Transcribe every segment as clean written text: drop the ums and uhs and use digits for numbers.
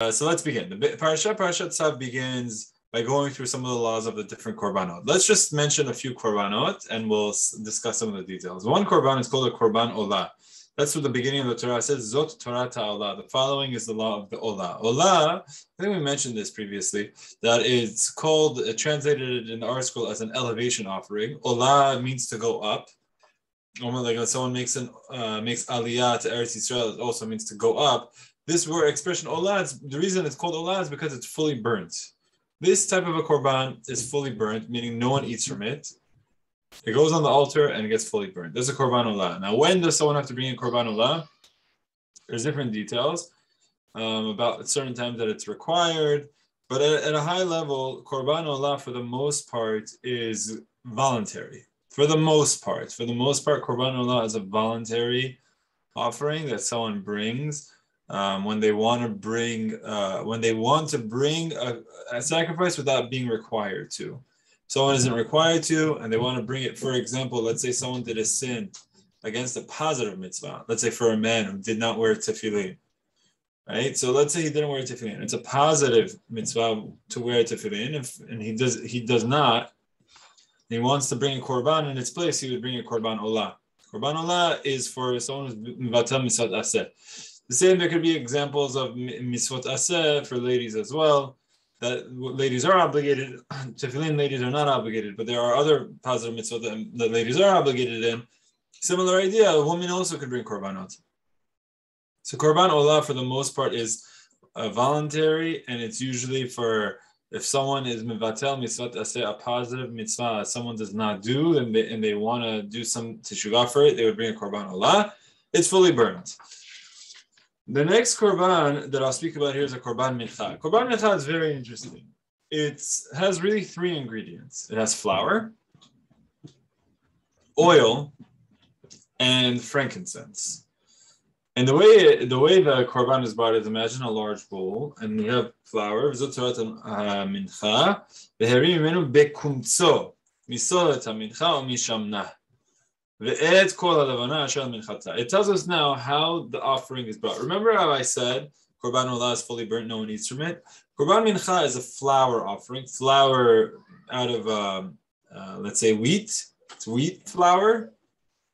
So let's begin. The Parashat Tzav begins by going through some of the laws of the different Korbanot. Let's just mention a few Korbanot and we'll discuss some of the details. One Korban is called a Korban Olah. That's what the beginning of the Torah says, Zot Torah Ta'olah. The following is the law of the Olah. Olah, I think we mentioned this previously, that it's called, translated in our school as an elevation offering. Olah means to go up. Almost like when someone makes aliyah to Eretz Yisrael, it also means to go up. This word expression olah, the reason it's called olah is because it's fully burnt. This type of a korban is fully burnt, meaning no one eats from it. It goes on the altar and it gets fully burnt. That's a korban olah. Now, when does someone have to bring in korban olah? There's different details about certain times that it's required, but at a high level, korban olah for the most part is voluntary. For the most part, korban olah is a voluntary offering that someone brings. When they want to bring a sacrifice without being required to. Someone isn't required to, and they want to bring it. For example, let's say someone did a sin against a positive mitzvah. Let's say for a man who did not wear tefillin, right? So let's say he didn't wear tefillin. It's a positive mitzvah to wear tefillin, and he does not. He wants to bring a korban in its place. He would bring a korban olah. Korban olah is for someone who's mivatel mitzvot aseh. The same, there could be examples of mitzvot aseh for ladies as well, that ladies are obligated. Tefillin ladies are not obligated, but there are other positive mitzvot that ladies are obligated in. Similar idea, a woman also could bring korbanot. So korban olah for the most part is voluntary, and it's usually for if someone is mivatel mitzvot aseh, a positive mitzvah someone does not do, and they want to do some teshuvah for it, they would bring a korban olah. It's fully burnt. The next korban that I'll speak about here is a korban mincha. Korban mincha is very interesting. It has really three ingredients. It has flour, oil, and frankincense. And the way the korban is brought is, imagine a large bowl, and we have flour. mincha. It tells us now how the offering is brought. Remember how I said korban olah is fully burnt, no one eats from it? Korban mincha is a flour offering, flour out of, let's say, wheat. It's wheat flour,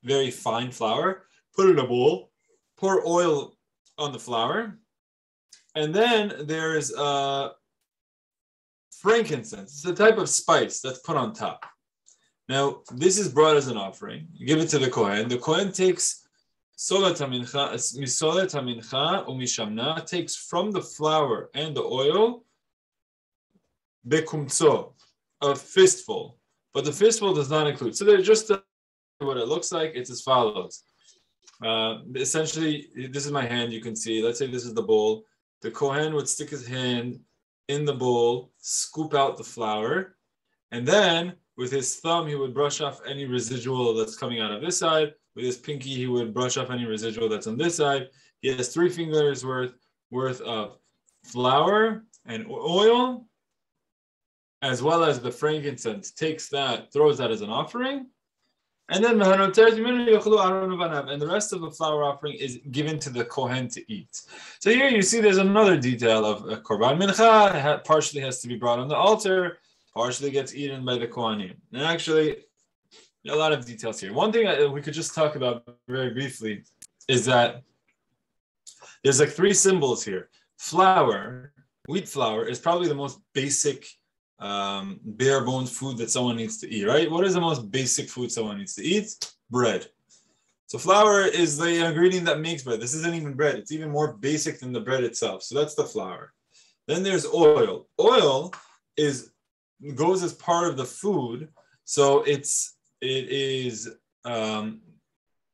very fine flour. Put it in a bowl, pour oil on the flour, and then there's frankincense. It's a type of spice that's put on top. Now, this is brought as an offering. You give it to the Kohen. The Kohen takes solet hamincha, misolet hamincha umishamna, takes from the flour and the oil, bekumtso, a fistful. But the fistful does not include. So there's just what it looks like. It's as follows. Essentially, this is my hand. You can see. Let's say this is the bowl. The Kohen would stick his hand in the bowl, scoop out the flour, and then with his thumb, he would brush off any residual that's coming out of this side. With his pinky, he would brush off any residual that's on this side. He has 3 fingers worth of flour and oil, as well as the frankincense. Takes that, throws that as an offering. And then, and the rest of the flour offering is given to the Kohen to eat. So here you see there's another detail of a Korban Mincha. Partially has to be brought on the altar, partially gets eaten by the Kohanim. And actually, a lot of details here. One thing we could just talk about very briefly is that there's like 3 symbols here. Flour, wheat flour, is probably the most basic bare bones food that someone needs to eat, right? What is the most basic food someone needs to eat? Bread. So flour is the ingredient that makes bread. This isn't even bread. It's even more basic than the bread itself. So that's the flour. Then there's oil. Oil goes as part of the food, so it is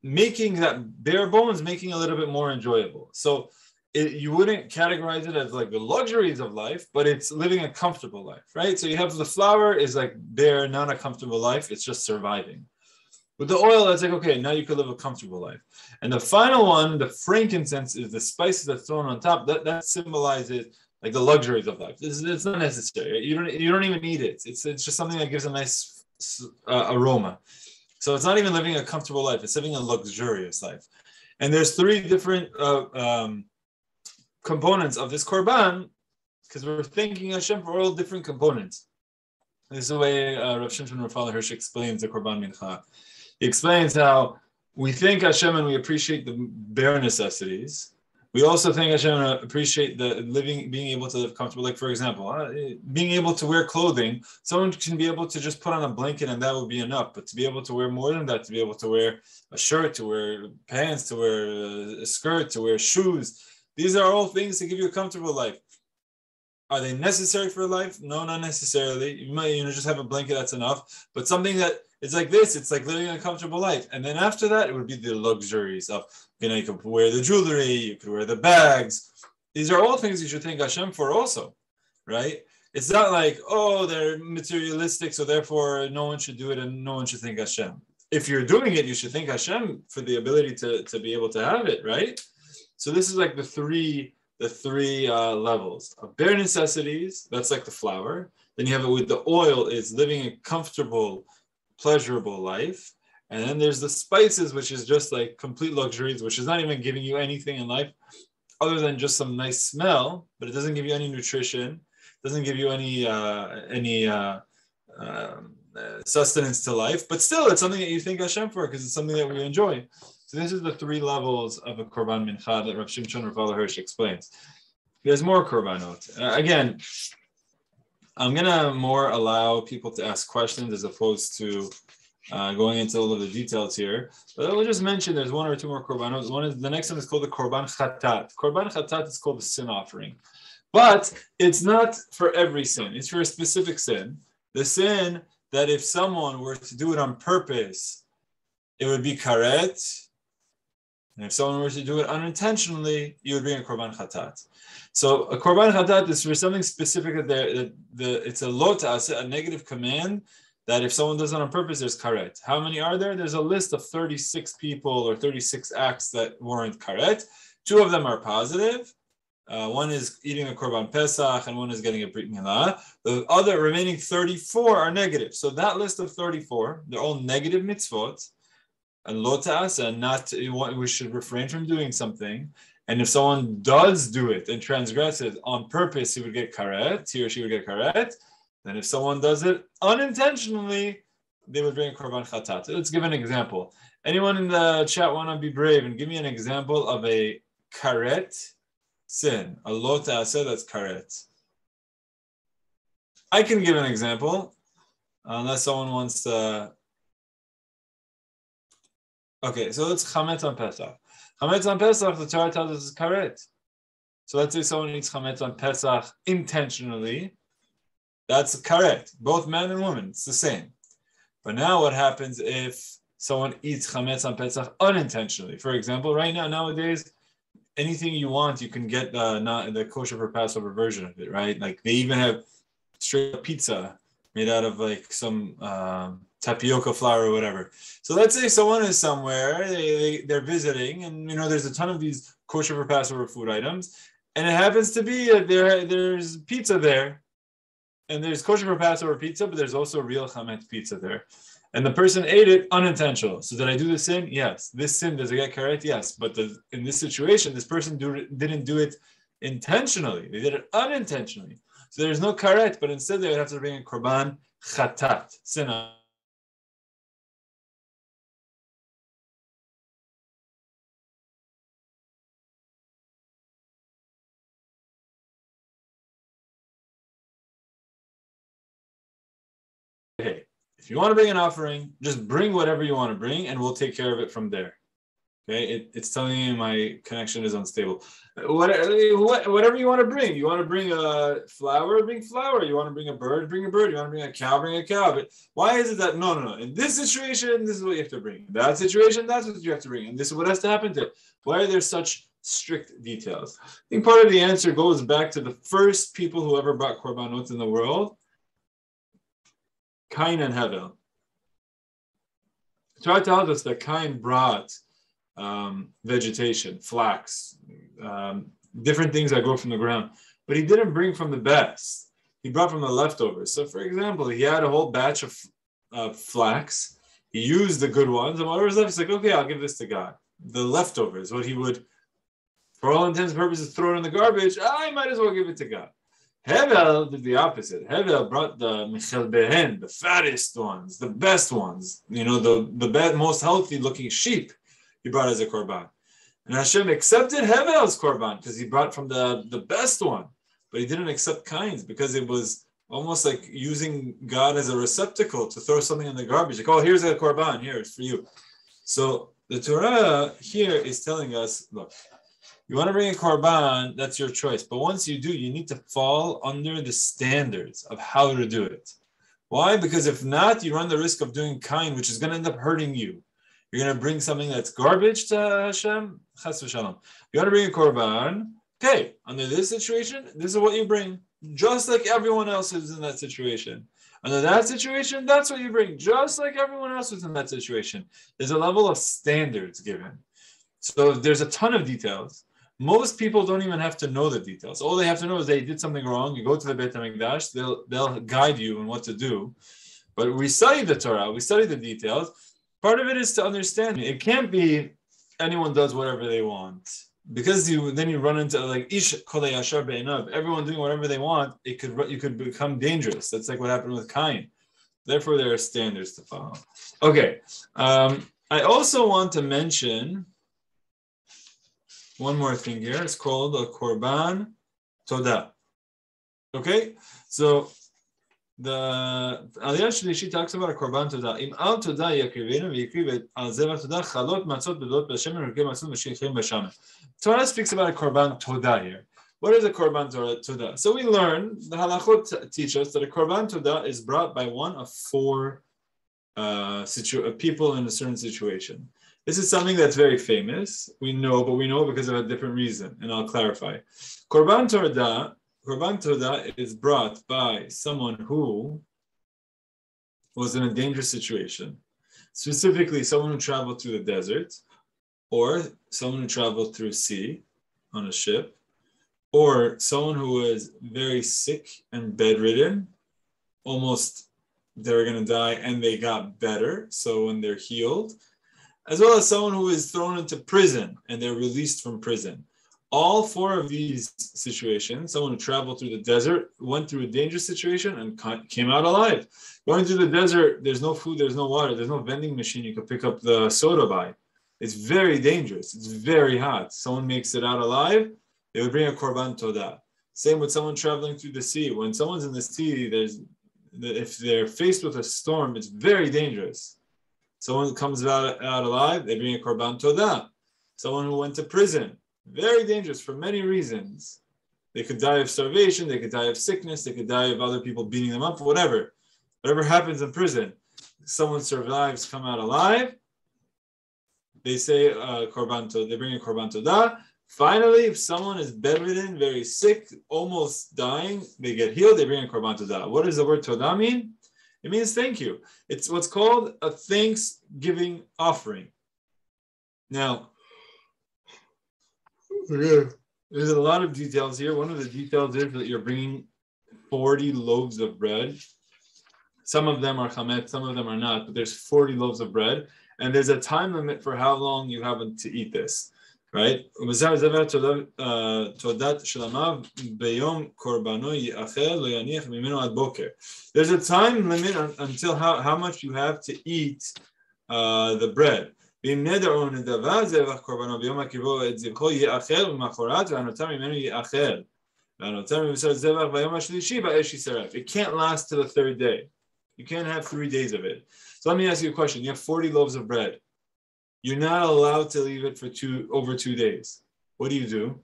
making that bare bones, making a little bit more enjoyable. So you wouldn't categorize it as like the luxuries of life, but it's living a comfortable life, right? So you have the flour is like bare, not a comfortable life. It's just surviving. With the oil, it's like, okay, now you could live a comfortable life. And the final one, the frankincense, is the spices that's thrown on top. That symbolizes like the luxuries of life. It's not necessary. You don't even need it. It's just something that gives a nice aroma. So it's not even living a comfortable life. It's living a luxurious life. And there's 3 different components of this korban, because we're thanking Hashem for all different components. This is the way Rav Shimshon Raphael Hirsch explains the korban mincha. He explains how we thank Hashem and we appreciate the bare necessities. We also thank Hashem and appreciate the living, being able to live comfortable. Like, for example, being able to wear clothing. Someone can be able to just put on a blanket and that would be enough. But to be able to wear more than that, to be able to wear a shirt, to wear pants, to wear a skirt, to wear shoes, these are all things to give you a comfortable life. Are they necessary for life? No, not necessarily. You might, just have a blanket, that's enough. But something that it's like this, it's like living a comfortable life. And then after that, it would be the luxuries of, you could wear the jewelry, you could wear the bags. These are all things you should thank Hashem for also, right? It's not like, oh, they're materialistic, so therefore no one should do it and no one should thank Hashem. If you're doing it, you should thank Hashem for the ability to be able to have it, right? So this is like the three levels of bare necessities. That's like the flour. Then you have it with the oil, is living a comfortable, pleasurable life. And then there's the spices, which is just like complete luxuries, which is not even giving you anything in life other than just some nice smell, but it doesn't give you any nutrition, doesn't give you any sustenance to life. But still, it's something that you thank Hashem for because it's something that we enjoy. So this is the three levels of a korban mincha that Rav Shimshon Raphael Hirsch explains. There's more korbanot. Again, I'm gonna more allow people to ask questions as opposed to going into all of the details here. But I will just mention there's one or two more korbanot. The next one is called the korban chatat. Korban chatat is called the sin offering. But it's not for every sin. It's for a specific sin. The sin that if someone were to do it on purpose, it would be karet. And if someone were to do it unintentionally, you would bring a korban chatat. So a korban chatat is for something specific it's a lo ta'aseh, a negative command, that if someone does it on purpose, there's karet. How many are there? There's a list of 36 people or 36 acts that warrant karet. 2 of them are positive. One is eating a korban pesach and one is getting a brit milah. The other remaining 34 are negative. So that list of 34, they're all negative mitzvot. And lo ta'aseh, not we should refrain from doing something. And if someone does do it and transgress it on purpose, he or she would get karet. Then if someone does it unintentionally, they would bring a korban chatat. Let's give an example. Anyone in the chat want to be brave and give me an example of a karet sin, a lo ta'aseh that's karet? I can give an example, unless someone wants to. Okay, so let's chametz on Pesach. Chametz on Pesach, the Torah tells us is karet. So let's say someone eats chametz on Pesach intentionally. That's karet. Both man and woman, it's the same. But now what happens if someone eats chametz on Pesach unintentionally? For example, right now, nowadays, anything you want, you can get not the kosher for Passover version of it, right? Like they even have straight up pizza made out of like some tapioca flour or whatever. So let's say someone is somewhere, they're visiting, and there's a ton of these kosher for Passover food items, and it happens to be there's pizza there, and there's kosher for Passover pizza, but there's also real chametz pizza there. And the person ate it unintentional. So did I do the sin? Yes. This sin, does it get karet? Yes. But in this situation, this person didn't do it intentionally. They did it unintentionally. So there's no karet, but instead they would have to bring a korban chatat, sin. Hey, if you want to bring an offering, just bring whatever you want to bring, and we'll take care of it from there. Okay, it's telling me my connection is unstable. Whatever you want to bring. You want to bring a flower, bring flower. You want to bring a bird, bring a bird. You want to bring a cow, bring a cow. But why is it that no? In this situation, this is what you have to bring. In that situation, that's what you have to bring. And this is what has to happen to it. Why are there such strict details? I think part of the answer goes back to the first people who ever brought korbanot in the world. Cain and Hevel. Torah tells us that Cain brought vegetation, flax, different things that grow from the ground, but he didn't bring from the best. He brought from the leftovers. So, for example, he had a whole batch of flax. He used the good ones, and whatever's left, he's like, okay, I'll give this to God. The leftovers, what he would For all intents and purposes, throw it in the garbage. I might as well give it to God. Hevel did the opposite. Hevel brought the Michel Behen, the fattest ones, the best ones, the most healthy looking sheep he brought as a korban. And Hashem accepted Hevel's korban because he brought from the best one, but he didn't accept Cain's because it was almost like using God as a receptacle to throw something in the garbage. Like, oh, here's a korban, here, it's for you. So the Torah here is telling us, look, you want to bring a korban, that's your choice. But once you do, you need to fall under the standards of how to do it. Why? Because if not, you run the risk of doing Cain, which is going to end up hurting you. You're going to bring something that's garbage to Hashem. Chas v'shalom. You want to bring a korban, okay, under this situation, this is what you bring. Just like everyone else is in that situation. Under that situation, that's what you bring. Just like everyone else is in that situation. There's a level of standards given. So there's a ton of details. Most people don't even have to know the details. All they have to know is they did something wrong. You go to the Beit HaMikdash, they'll guide you on what to do. But we study the Torah, we study the details. Part of it is to understand. It can't be anyone does whatever they want. Because then you run into like ish kolei yashar be'einav, everyone doing whatever they want, you could become dangerous. That's like what happened with Cain. Therefore, there are standards to follow. Okay. I also want to mention one more thing here. It's called a korban todah. Okay, so the Aliyah Shlishi talks about a korban todah. Im al todah yakrivenu v'yikriv al zevach todah chalot matzot bedot b'Hashem v'rukei matzot v'shichim b'shamen. Torah speaks about a korban todah here. What is a korban todah? So we learn, the halachot teach us that a korban todah is brought by one of four people in a certain situation. This is something that's very famous. We know, but we know because of a different reason, and I'll clarify. Korban todah is brought by someone who was in a dangerous situation, specifically someone who traveled through the desert, or someone who traveled through sea on a ship, or someone who was very sick and bedridden, almost they were going to die and they got better, so when they're healed, as well as someone who is thrown into prison and they're released from prison. All four of these situations, someone who traveled through the desert, went through a dangerous situation and came out alive. Going through the desert, there's no food, there's no water, there's no vending machine you can pick up the soda by. It's very dangerous. It's very hot. Someone makes it out alive, they would bring a korban todah. Same with someone traveling through the sea. When someone's in the sea, if they're faced with a storm, it's very dangerous. Someone comes out alive, they bring a korban todah. Someone who went to prison, very dangerous for many reasons. They could die of starvation, they could die of sickness, they could die of other people beating them up, whatever. Whatever happens in prison, someone survives, come out alive. They say korban todah, they bring a korban todah. Finally, if someone is bedridden, very sick, almost dying, they get healed, they bring a korban todah. What does the word todah mean? It means thank you. It's what's called a thanksgiving offering. Now, there's a lot of details here. One of the details is that you're bringing 40 loaves of bread. Some of them are chametz, some of them are not, but there's 40 loaves of bread. And there's a time limit for how long you have to eat this. Right? There's a time limit until how much you have to eat the bread. It can't last to the third day. You can't have 3 days of it. So let me ask you a question. You have 40 loaves of bread. You're not allowed to leave it for over 2 days. What do?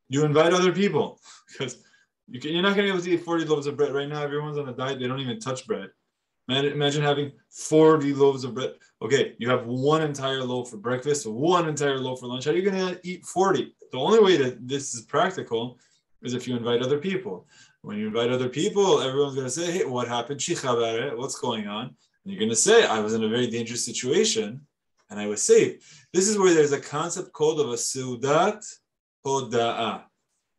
You invite other people because you're not going to be able to eat 40 loaves of bread. Right now, everyone's on a diet. They don't even touch bread. Imagine having 40 loaves of bread. Okay, you have one entire loaf for breakfast, one entire loaf for lunch. How are you going to eat 40? The only way that this is practical is if you invite other people. When you invite other people, everyone's going to say, hey, what happened? What's going on? And you're going to say, I was in a very dangerous situation and I was saved. This is where there's a concept called of a seudat hoda'ah.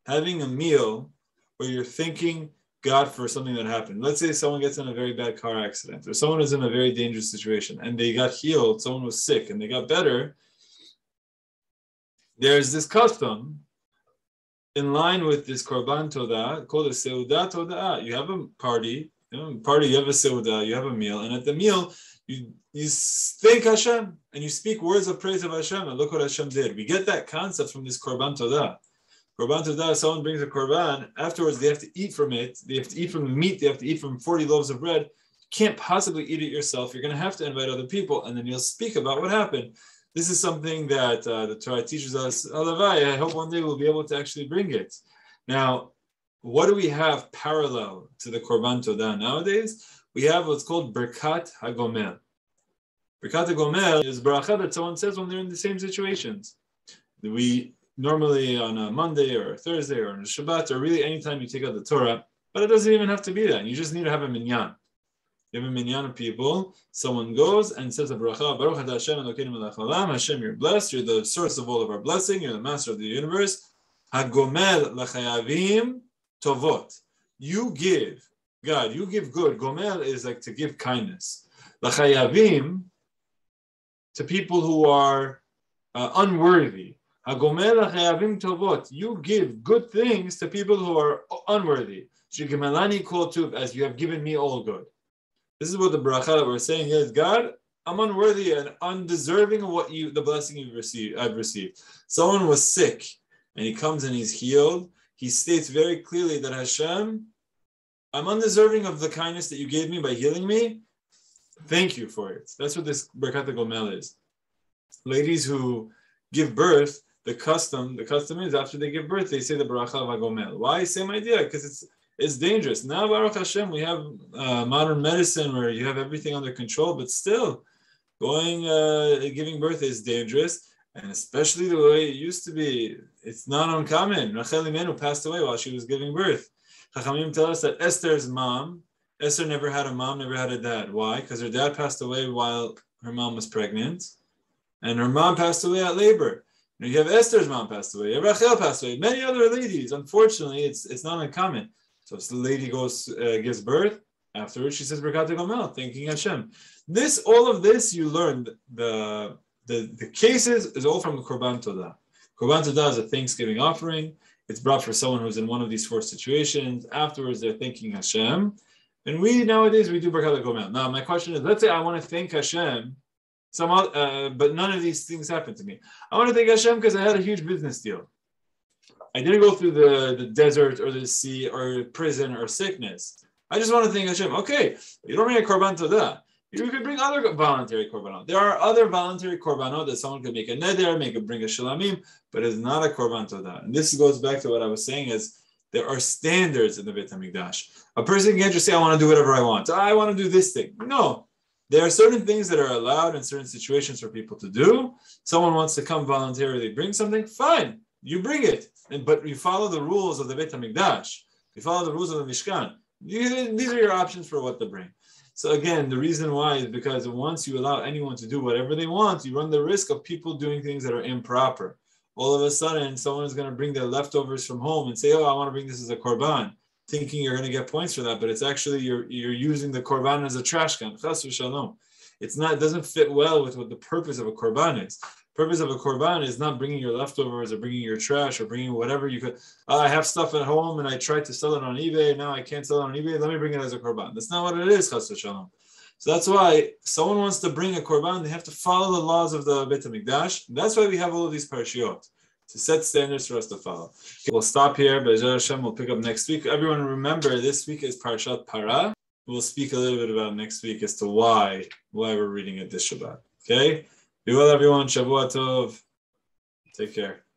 Having a meal where you're thanking God for something that happened. Let's say someone gets in a very bad car accident or someone is in a very dangerous situation and they got healed, someone was sick and they got better. there's this custom in line with this Korban Todah called a Seudah Toda'ah. You have a party, you have a Seudah, you have a meal, and at the meal, you thank Hashem and you speak words of praise of Hashem, and look what Hashem did. We get that concept from this Korban Todah. Korban Todah, someone brings a Korban, afterwards they have to eat from it, they have to eat from the meat, they have to eat from 40 loaves of bread. You can't possibly eat it yourself. You're going to have to invite other people, and then you'll speak about what happened. This is something that the Torah teaches us. I hope one day we'll be able to actually bring it. Now, what do we have parallel to the Korban Todah nowadays? We have what's called Birkat HaGomel. Birkat HaGomel is bracha that someone says when they're in the same situations. We normally on a Monday or a Thursday or on a Shabbat or really anytime you take out the Torah, but it doesn't even have to be that. You just need to have a minyan. You have a minyan of people. Someone goes and says a bracha, Baruch Atah Hashem Elokeinu melech haolam. Hashem, you're blessed. You're the source of all of our blessing. You're the master of the universe. Hagomel l'chayavim tovot. You give, God, you give good. Gomel is like to give kindness. L'chayavim, to people who are unworthy. Hagomel l'chayavim tovot. You give good things to people who are unworthy. Shigemelani kol tuv, as you have given me all good. This is what the bracha that we're saying is, God, I'm unworthy and undeserving of what the blessing I've received. Someone was sick and he comes and he's healed. He states very clearly that Hashem, I'm undeserving of the kindness that you gave me by healing me. Thank you for it. That's what this Birkat HaGomel is. Ladies who give birth, the custom is after they give birth, they say the bracha of HaGomel. Why? Same idea, because it's dangerous. Now, Baruch Hashem, we have modern medicine where you have everything under control, but still, giving birth is dangerous, and especially the way it used to be. It's not uncommon. Rachel Imenu passed away while she was giving birth. Chachamim tell us that Esther's mom, Esther never had a mom, never had a dad. Why? Because her dad passed away while her mom was pregnant, and her mom passed away at labor. Now you have Esther's mom passed away, you have Rachel passed away, many other ladies. Unfortunately, it's not uncommon. So the lady goes, gives birth. Afterwards, she says, Birkat HaGomel, thanking Hashem. All of this, you learned. The cases is all from the Korban Todah. Korban Todah is a Thanksgiving offering. It's brought for someone who's in one of these four situations. Afterwards, they're thanking Hashem. And nowadays, we do Birkat HaGomel. Now, my question is, let's say I want to thank Hashem, but none of these things happened to me. I want to thank Hashem because I had a huge business deal. I didn't go through the desert or the sea or prison or sickness. I just want to thank Hashem. Okay, you don't bring a Korban Todah. You could bring other voluntary Korbanot. There are other voluntary Korbanot that someone could make a neder, bring a shalamim, but it's not a Korban Todah. And this goes back to what I was saying is there are standards in the Beit HaMikdash. A person can't just say, I want to do whatever I want. I want to do this thing. No. There are certain things that are allowed in certain situations for people to do. Someone wants to come voluntarily bring something, fine. You bring it, but you follow the rules of the Beit HaMikdash. You follow the rules of the Mishkan. These are your options for what to bring. So again, the reason why is because once you allow anyone to do whatever they want, you run the risk of people doing things that are improper. All of a sudden, someone is going to bring their leftovers from home and say, oh, I want to bring this as a Korban, thinking you're going to get points for that, but it's actually you're using the Korban as a trash can. Chas v'shalom. It doesn't fit well with what the purpose of a Korban is. Purpose of a Korban is not bringing your leftovers or bringing your trash or bringing whatever you could. I have stuff at home and I tried to sell it on eBay. Now I can't sell it on eBay. Let me bring it as a Korban. That's not what it is, Chas v'shalom. So that's why someone wants to bring a Korban, they have to follow the laws of the Beit HaMikdash. That's why we have all of these parashiot, to set standards for us to follow. Okay, we'll stop here. Be'ezrat Hashem, we'll pick up next week. Everyone remember, this week is Parashat Parah. We'll speak a little bit about next week as to why we're reading it this Shabbat. Okay? Be well, everyone. Shavua Tov. Take care.